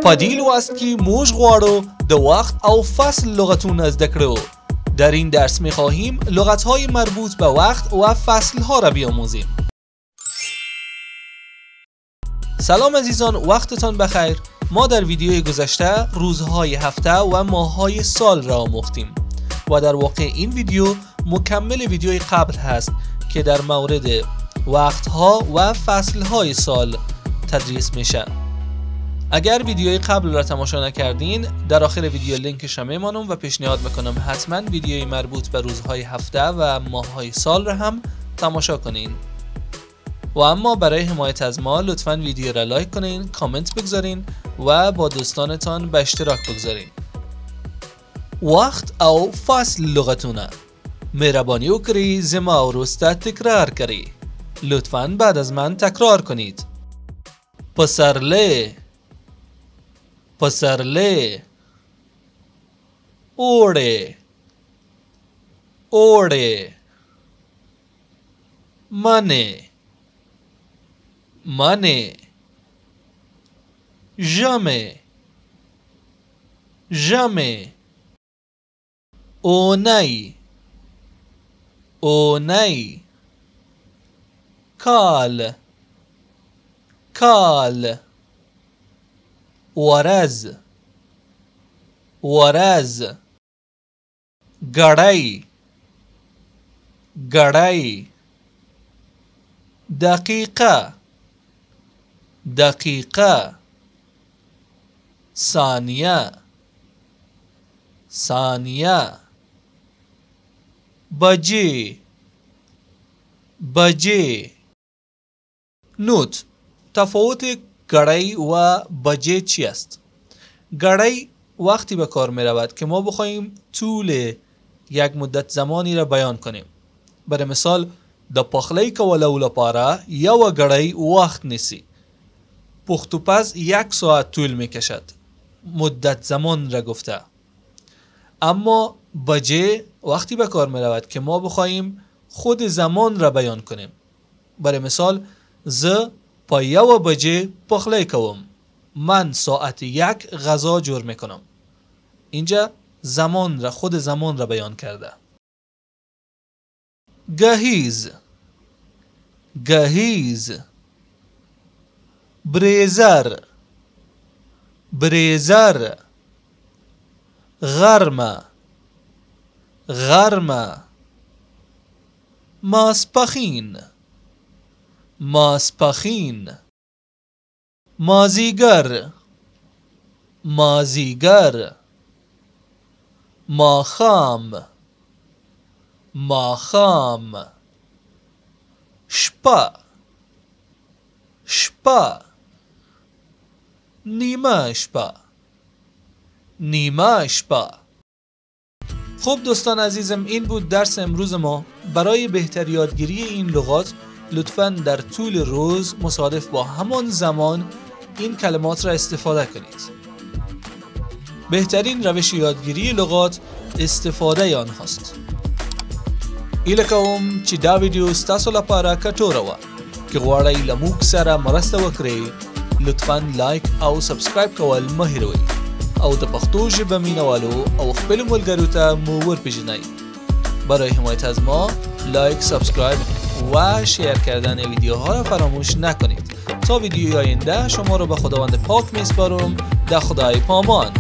په دې لوست کې موږ غواړو د وخت او فصل لغتونه زده کړو. در این درس می‌خواهیم لغت‌های مربوط به وقت و فصل‌ها را بیاموزیم. سلام عزیزان، وقتتان بخیر. ما در ویدیوی گذشته روزهای هفته و ماه‌های سال را آموختیم و در واقع این ویدیو مکمل ویدیوی قبل هست که در مورد وقت‌ها و فصل‌های سال تدریس میشه. اگر ویدیوی قبل را تماشا نکردین، در آخر ویدیو لینکش را میمانم و پیشنهاد میکنم حتما ویدیوی مربوط به روزهای هفته و ماه‌های سال را هم تماشا کنین. و اما برای حمایت از ما لطفاً ویدیو را لایک کنین، کامنت بگذارین و با دوستانتان به اشتراک بگذارین. وقت او فصل لغتونه مهربانی وکړئ زما وروسته تکرار کړئ. لطفاً بعد از من تکرار کنید. پسرلی، پسرلی. اوړی، اوړی. منی، منی. ژمی، ژمی. اونی، اونی. کال، کال. ورځ، ورځ. ګړی، ګړی. دقیقه، دقیقه. ثانیه، ثانیه. بجې، بجې. نوت: تفاوت گړی و بجه چی است؟ گړی وقتی به کار می رود که ما بخواهیم طول یک مدت زمانی را بیان کنیم. برای مثال د پخلی کولو لپاره یو گړی وقت نیسی. پخت و پز 1 ساعت طول می کشد. مدت زمان را گفته. اما بجه وقتی به کار می رود که ما بخواهیم خود زمان را بیان کنیم. برای مثال ز پا یو بجه پخلی کوم. من ساعت 1 غذا جور میکنم. اینجا زمان را، خود زمان را بیان کرده. گهیز، گهیز. بریزر، بریزر. غرمه، غرمه. ماسپخین، ماسپخین. مازیگر، مازیگر. ماخام، ماخام. شپه، شپه. نیمه شپه، نیمه شپه. خب دوستان عزیزم، این بود درس امروز ما. برای بهتر یادگیری این لغات لطفاً در طول روز مصادف با همان زمان این کلمات را استفاده کنید. بهترین روش یادگیری لغات استفاده آنهاست. ایله کوم چې دا ویډیو ستاسو لپاره کټوره وه. که غواړئ له موږ سره مرسته وکړئ، لطفاً لایک او سبسکرایب کول مه هیروئ او د پښتو ژبه مینوالو او خپلو ملګرو ته مو ورپېژنئ. برای حمایت از ما لایک، سابسکرایب و شیر کردن ویدیوها را فراموش نکنید. تا ویدیوی آینده شما را به خداوند پاک میسپارم. در خدای پامان.